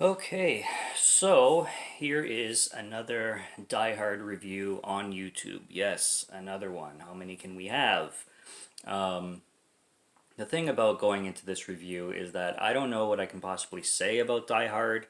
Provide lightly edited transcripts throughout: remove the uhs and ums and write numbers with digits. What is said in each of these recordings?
Okay, so here is another Die Hard review on YouTube. Yes, another one. How many can we have? Um, the thing about going into this review is that I don't know what I can possibly say about Die Hard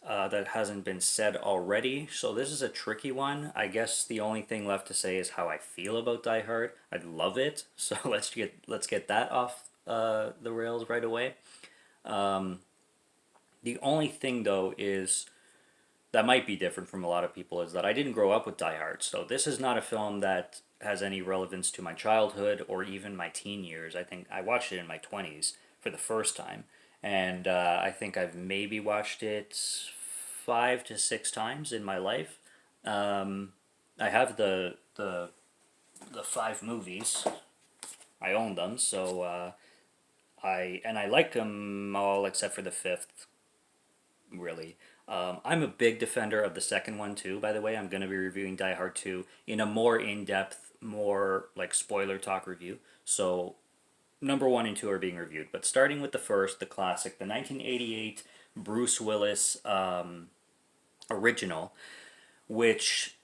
that hasn't been said already. So this is a tricky one. I guess the only thing left to say is how I feel about Die Hard. I love it. So let's get that off the rails right away. Um, the only thing though is that might be different from a lot of people is that I didn't grow up with Die Hard. So this is not a film that has any relevance to my childhood or even my teen years. I think I watched it in my 20s for the first time. And I think I've maybe watched it 5 to 6 times in my life. Um, I have the five movies. I own them, so I like them all except for the fifth, really. I'm a big defender of the second one too. By the way, I'm going to be reviewing Die Hard 2 in a more in-depth, more like spoiler talk review. So number one and two are being reviewed, but starting with the first, the classic, the 1988 Bruce Willis original, which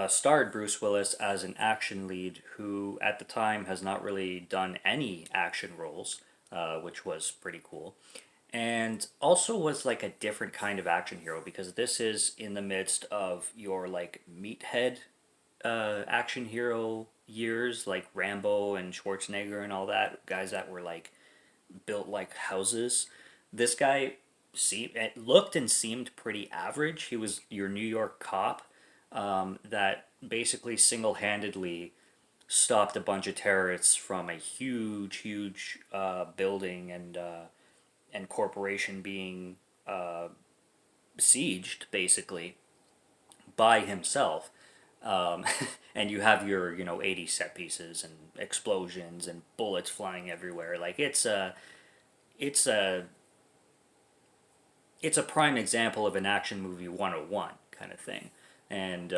starred Bruce Willis as an action lead who at the time has not really done any action roles, which was pretty cool, and also was like a different kind of action hero because this is in the midst of your like meathead action hero years, like Rambo and Schwarzenegger and all that, guys that were like built like houses. This guy it looked and seemed pretty average. He was your New York cop that basically single handedly stopped a bunch of terrorists from a huge building and corporation being besieged basically by himself. Um, and you have your 80 set pieces and explosions and bullets flying everywhere. Like it's a it's a prime example of an action movie 101 kind of thing. And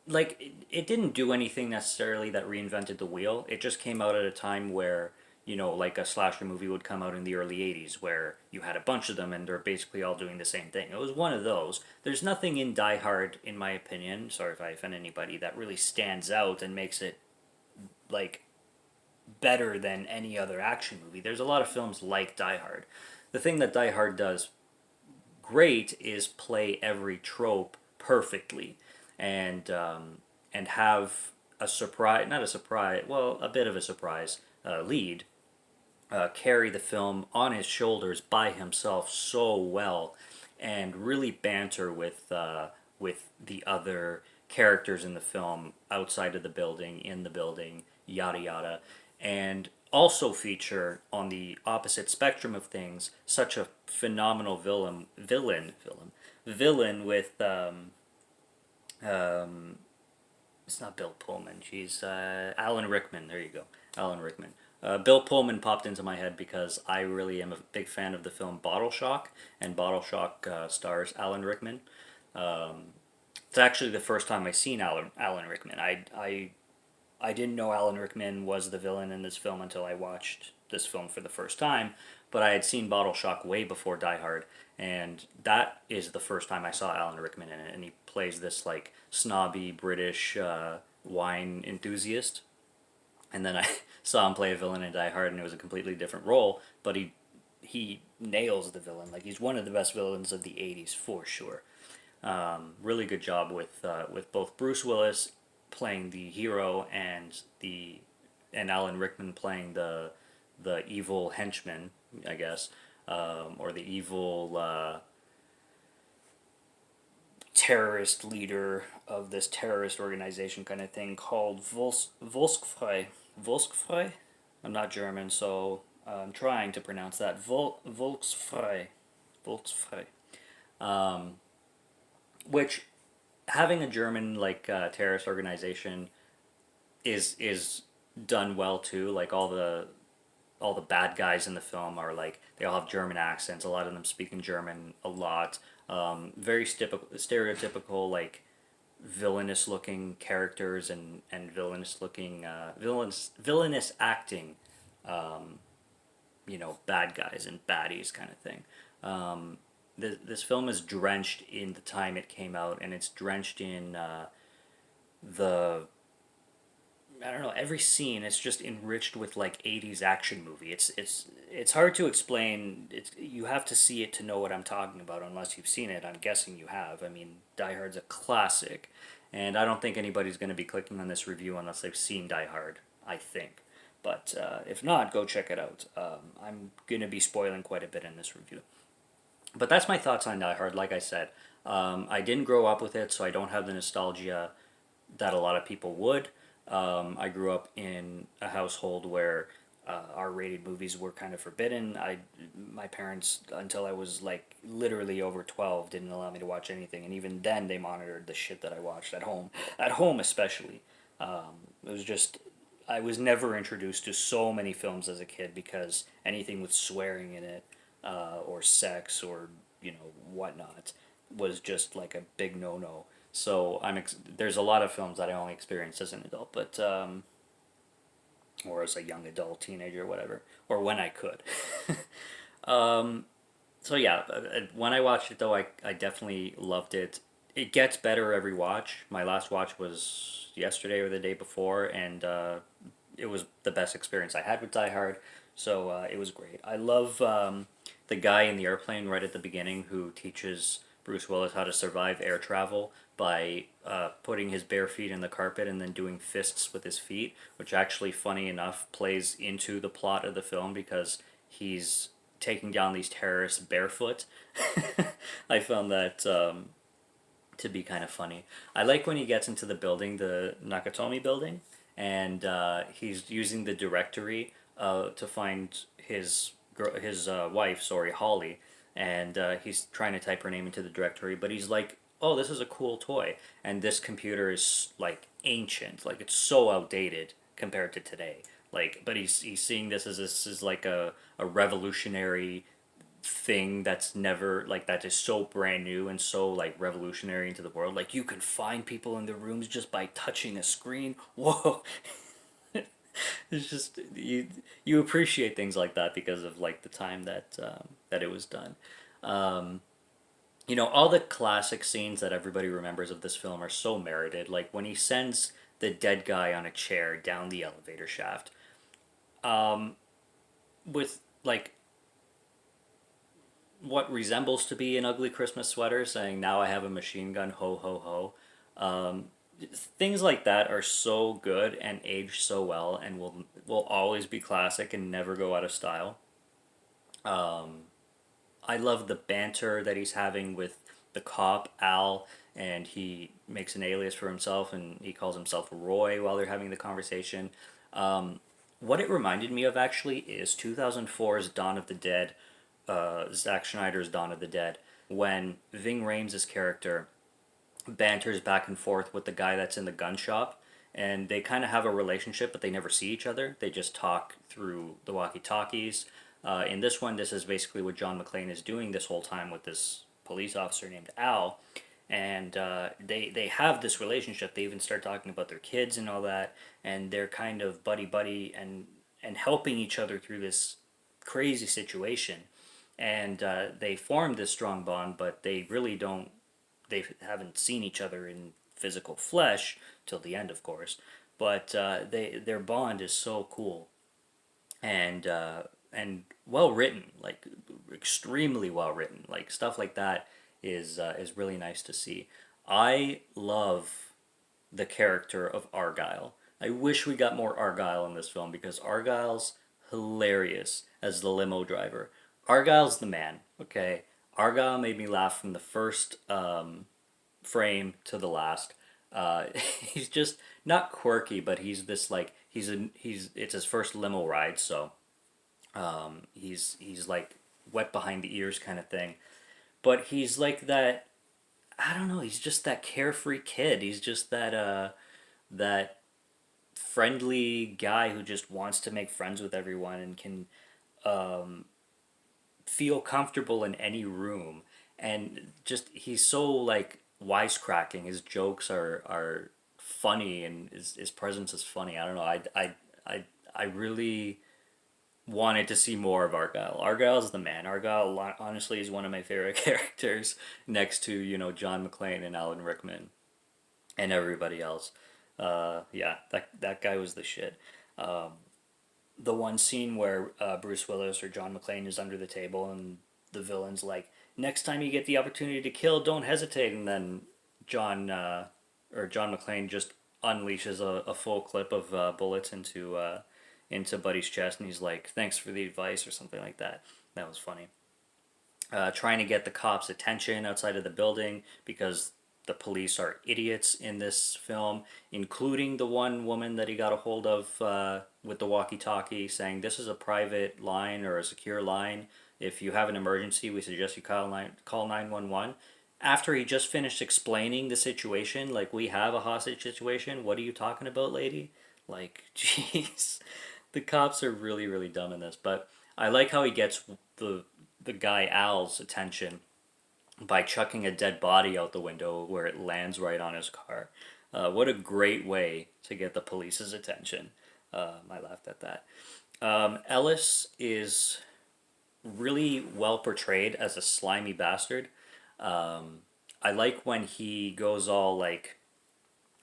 like it didn't do anything necessarily that reinvented the wheel. It just came out at a time where like a slasher movie would come out in the early 80s where you had a bunch of them and they're basically all doing the same thing. It was one of those. There's nothing in Die Hard, in my opinion, sorry if I offend anybody, that really stands out and makes it like better than any other action movie. There's a lot of films like Die Hard. The thing that Die Hard does great is play every trope perfectly, and have a surprise, not a surprise, well, a bit of a surprise lead carry the film on his shoulders by himself so well, and really banter with the other characters in the film outside of the building, in the building, yada yada, and also feature on the opposite spectrum of things such a phenomenal villain with um, it's not Bill Pullman. She's Alan Rickman. There you go, Alan Rickman. Bill Pullman popped into my head because I really am a big fan of the film Bottle Shock, and Bottle Shock stars Alan Rickman. Um, it's actually the first time I seen Alan Rickman. I didn't know Alan Rickman was the villain in this film until I watched this film for the first time, but I had seen Bottle Shock way before Die Hard, and that is the first time I saw Alan Rickman in it, and he plays this like snobby British wine enthusiast, and then I saw him play a villain in Die Hard, and it was a completely different role, but he nails the villain. Like he's one of the best villains of the '80s for sure. Really good job with both Bruce Willis playing the hero and Alan Rickman playing the evil henchman, I guess, or the evil terrorist leader of this terrorist organization kind of thing called Volksfrei. Volksfrei? I'm not German, so I'm trying to pronounce that. Volksfrei. Volksfrei. Um, which having a German like terrorist organization is done well too. Like all the bad guys in the film are like they all have German accents. A lot of them speak in German a lot. Very stereotypical like villainous looking characters and villainous looking villainous acting. Bad guys and baddies kind of thing. This film is drenched in the time it came out, and it's drenched in the I don't know, every scene is just enriched with like 80s action movie. It's hard to explain. It's you have to see it to know what I'm talking about unless you've seen it. I'm guessing you have. I mean, Die Hard's a classic, and I don't think anybody's going to be clicking on this review unless they've seen Die Hard, I think. But if not, go check it out. I'm going to be spoiling quite a bit in this review. But that's my thoughts on Die Hard. Like I said, I didn't grow up with it, so I don't have the nostalgia that a lot of people would. I grew up in a household where R-rated movies were kind of forbidden. My parents, until I was like literally over 12, didn't allow me to watch anything, and even then, they monitored the shit that I watched at home. At home, especially, it was just I was never introduced to so many films as a kid because anything with swearing in it, or sex, or whatnot, was just like a big no no. So there's a lot of films that I only experienced as an adult, but or as a young adult, teenager, whatever, or when I could. um, so yeah, when I watched it though, I definitely loved it. It gets better every watch. My last watch was yesterday or the day before, and it was the best experience I had with Die Hard. So it was great. I love the guy in the airplane right at the beginning who teaches Bruce Willis how to survive air travel by putting his bare feet in the carpet and then doing fists with his feet, which actually, funny enough, plays into the plot of the film because he's taking down these terrorists barefoot. I found that to be kind of funny. I like when he gets into the building, the Nakatomi building, and he's using the directory to find his wife, sorry, Holly, and he's trying to type her name into the directory, but he's like, "Oh, this is a cool toy," and this computer is like ancient, like it's so outdated compared to today. Like, but he's seeing this is like a revolutionary thing that's never like that is so brand new and so like revolutionary into the world. Like you can find people in their rooms just by touching a screen. Whoa. It's just you appreciate things like that because of like the time that it was done. Um, all the classic scenes that everybody remembers of this film are so merited. Like when he sends the dead guy on a chair down the elevator shaft, with like what resembles to be an ugly Christmas sweater saying, "Now I have a machine gun, ho ho ho." Um, Things like that are so good and age so well and will always be classic and never go out of style. I love the banter that he's having with the cop Al, and he makes an alias for himself and he calls himself Roy while they're having the conversation. What it reminded me of actually is 2004's Dawn of the Dead, Zack Schneider's Dawn of the Dead, when Ving Rhames' character banters back and forth with the guy that's in the gun shop, and they kind of have a relationship, but they never see each other. They just talk through the walkie-talkies. In this one, this is basically what John McClane is doing this whole time with this police officer named Al, and they have this relationship. They even start talking about their kids and all that, and they're kind of buddy buddy and helping each other through this crazy situation. And they form this strong bond, but they really don't. They haven't seen each other in physical flesh till the end, of course. But their bond is so cool and well written, like extremely well written. Like stuff like that is really nice to see. I love the character of Argyle. I wish we got more Argyle in this film because Argyle's hilarious as the limo driver. Argyle's the man, okay? Argyle made me laugh from the first frame to the last. He's just not quirky, but he's this like he's it's his first limo ride, so he's like wet behind the ears kind of thing. But he's like that. I don't know. He's just that carefree kid. He's just that friendly guy who just wants to make friends with everyone and can um, feel comfortable in any room. And just he's so like wisecracking. His jokes are funny and his presence is funny. I don't know. I really wanted to see more of Argyle. Argyle's the man. Argyle, honestly, is one of my favorite characters next to, John McClane and Alan Rickman and everybody else. Yeah, that guy was the shit. Um, the one scene where Bruce Willis or John McClane is under the table and the villain's like, next time you get the opportunity to kill, don't hesitate. And then John McClane just unleashes a full clip of bullets into Buddy's chest, and he's like, thanks for the advice or something like that. That was funny. Trying to get the cops' attention outside of the building because the police are idiots in this film, including the one woman that he got a hold of with the walkie-talkie, saying this is a private line or a secure line. If you have an emergency, we suggest you call 911. After he just finished explaining the situation, like, we have a hostage situation. What are you talking about, lady? Like, jeez, the cops are really really dumb in this. But I like how he gets the guy Al's attention by chucking a dead body out the window where it lands right on his car. What a great way to get the police's attention. I laughed at that. Ellis is really well portrayed as a slimy bastard. I like when he goes all like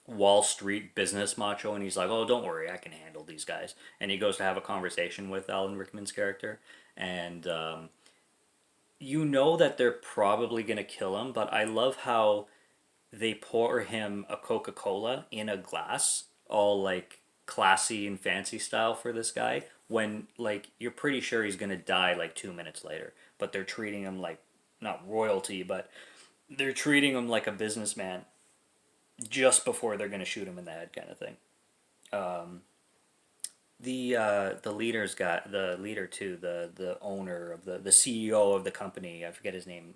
Wall Street business macho and he's like, oh, don't worry, I can handle these guys. And he goes to have a conversation with Alan Rickman's character. And you know that they're probably going to kill him, but I love how they pour him a Coca-Cola in a glass, all like classy and fancy style for this guy, when like you're pretty sure he's going to die like 2 minutes later. But they're treating him like, not royalty, but they're treating him like a businessman just before they're going to shoot him in the head, kind of thing. Um, the leader too, the owner of the CEO of the company. I forget his name.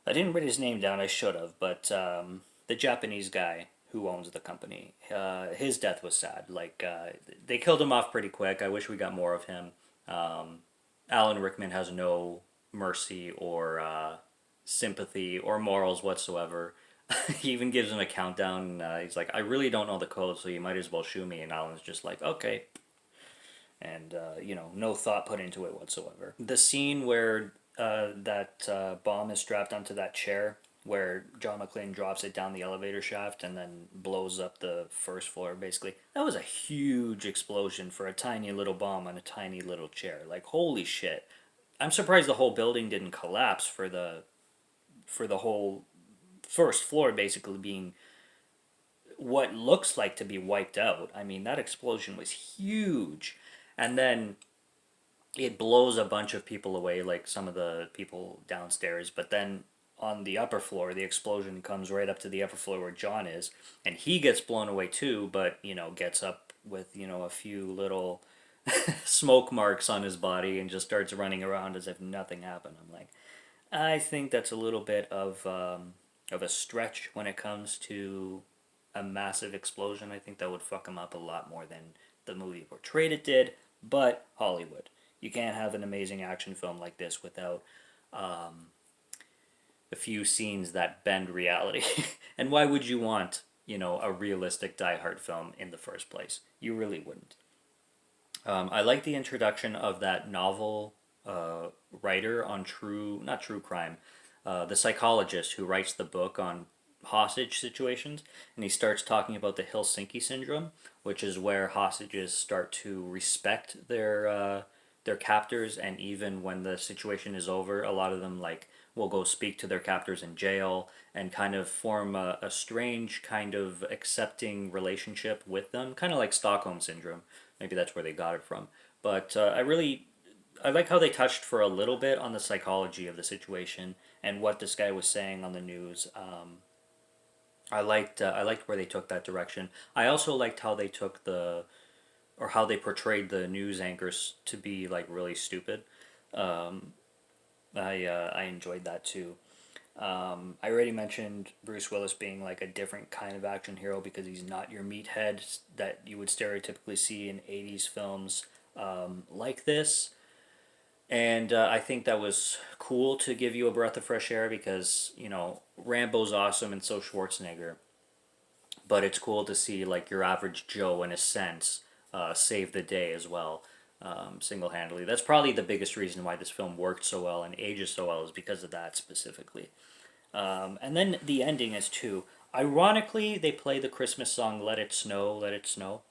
I didn't write his name down. I should have, but the Japanese guy who owns the company. His death was sad. Like they killed him off pretty quick. I wish we got more of him. Alan Rickman has no mercy or sympathy or morals whatsoever. He even gives him a countdown. He's like, I really don't know the code, so you might as well shoot me. And Alan's just like, okay. And, no thought put into it whatsoever. The scene where that bomb is strapped onto that chair, where John McClane drops it down the elevator shaft and then blows up the first floor, basically. That was a huge explosion for a tiny little bomb on a tiny little chair. Like, holy shit. I'm surprised the whole building didn't collapse for the whole first floor basically being what looks like to be wiped out. I mean, that explosion was huge. And then it blows a bunch of people away, like some of the people downstairs. But then on the upper floor, the explosion comes right up to the upper floor where John is. And he gets blown away too, but, gets up with, a few little smoke marks on his body and just starts running around as if nothing happened. I'm like, I think that's a little bit of a stretch when it comes to a massive explosion. I think that would fuck him up a lot more than the movie portrayed it did. But Hollywood, you can't have an amazing action film like this without a few scenes that bend reality. And why would you want, a realistic Die Hard film in the first place? You really wouldn't. I like the introduction of that novel writer on not true crime, the psychologist who writes the book on hostage situations, and he starts talking about the Helsinki syndrome, which is where hostages start to respect their captors, and even when the situation is over, a lot of them like will go speak to their captors in jail and kind of form a strange kind of accepting relationship with them, kind of like Stockholm syndrome. Maybe that's where they got it from. But I like how they touched for a little bit on the psychology of the situation and what this guy was saying on the news. I liked where they took that direction. I also liked how they took how they portrayed the news anchors to be like really stupid. Um, I enjoyed that too. I already mentioned Bruce Willis being like a different kind of action hero because he's not your meathead that you would stereotypically see in 80s films like this. And I think that was cool to give you a breath of fresh air because, Rambo's awesome and so Schwarzenegger. But it's cool to see like your average Joe in a sense save the day as well, single-handedly. That's probably the biggest reason why this film worked so well and ages so well, is because of that specifically. And then the ending is too. Ironically, they play the Christmas song Let It Snow,"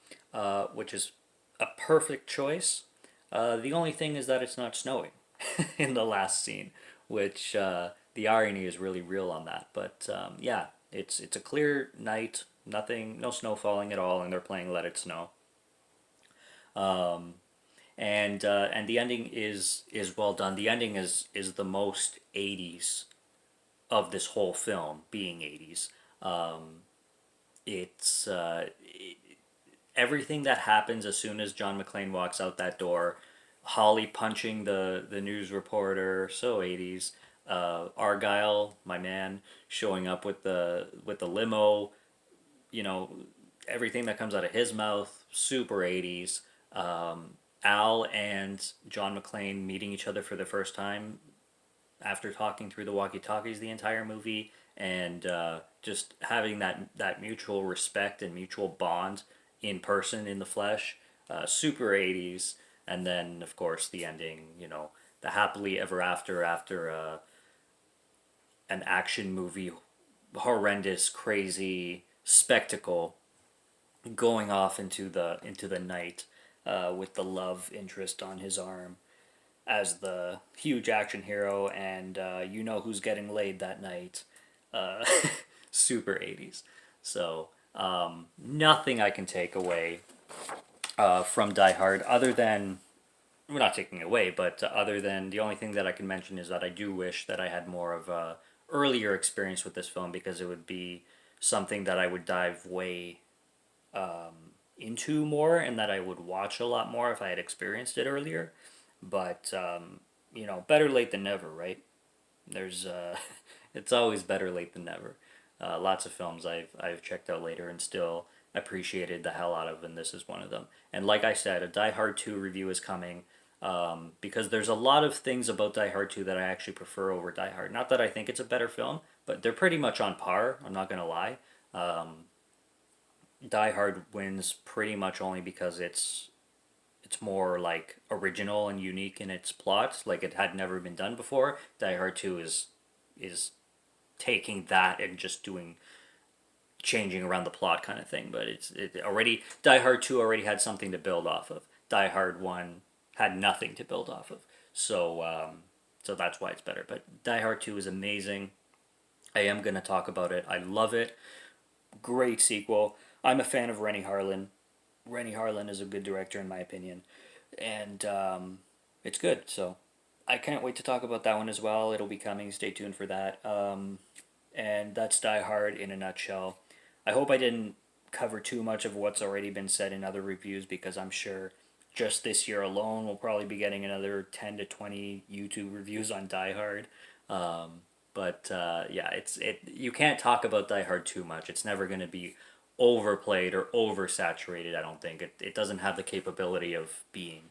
which is a perfect choice. The only thing is that it's not snowing in the last scene, which the irony is really real on that. But yeah, it's a clear night, nothing, no snow falling at all, and they're playing "Let It Snow." Um, and the ending is well done. The ending is the most '80s of this whole film, being '80s. Um, it's everything that happens as soon as John McClane walks out that door. Holly punching the news reporter, so '80s. Argyle, my man, showing up with the limo. You know, everything that comes out of his mouth, super '80s. Al and John McClane meeting each other for the first time after talking through the walkie-talkies the entire movie, and just having that mutual respect and mutual bond in person, in the flesh, super '80s. And then of course the ending, the happily ever after an action movie, horrendous, crazy spectacle going off into the night, with the love interest on his arm as the huge action hero, and you know who's getting laid that night. Uh, super '80s. So nothing I can take away from Die Hard, other than, we're not taking it away, but other than, the only thing that I can mention is that I do wish that I had more of a earlier experience with this film, because it would be something that I would dive way into more, and that I would watch a lot more if I had experienced it earlier. But better late than never, right? There's it's always better late than never. Lots of films I've checked out later and still appreciated the hell out of, and this is one of them. And like I said, a Die Hard 2 review is coming, because there's a lot of things about Die Hard 2 that I actually prefer over Die Hard. Not that I think it's a better film, but they're pretty much on par, I'm not gonna lie. Die Hard wins pretty much only because it's more like original and unique in its plot, like it had never been done before. Die Hard 2 is taking that and just doing, changing around the plot kind of thing, but it already, Die Hard 2 already had something to build off of. Die Hard 1 had nothing to build off of. So that's why it's better. But Die Hard 2 is amazing. I am going to talk about it. I love it. Great sequel. I'm a fan of Rennie Harlin. Rennie Harlin is a good director in my opinion, and it's good. So I can't wait to talk about that one as well. It'll be coming. Stay tuned for that. And that's Die Hard in a nutshell. I hope I didn't cover too much of what's already been said in other reviews, because I'm sure just this year alone we'll probably be getting another 10 to 20 YouTube reviews on Die Hard. But yeah, you can't talk about Die Hard too much. It's never going to be overplayed or oversaturated, I don't think. It doesn't have the capability of being.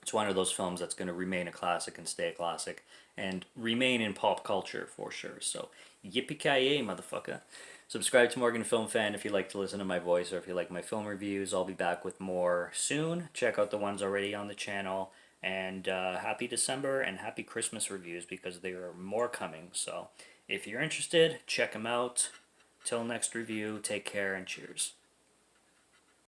It's one of those films that's going to remain a classic and stay a classic and remain in pop culture for sure. So, yippee-ki-yay, motherfucker. Subscribe to Morgan Film Fan if you like to listen to my voice, or if you like my film reviews. I'll be back with more soon. Check out the ones already on the channel. And happy December and happy Christmas reviews, because there are more coming. So if you're interested, check them out. Till next review, take care and cheers.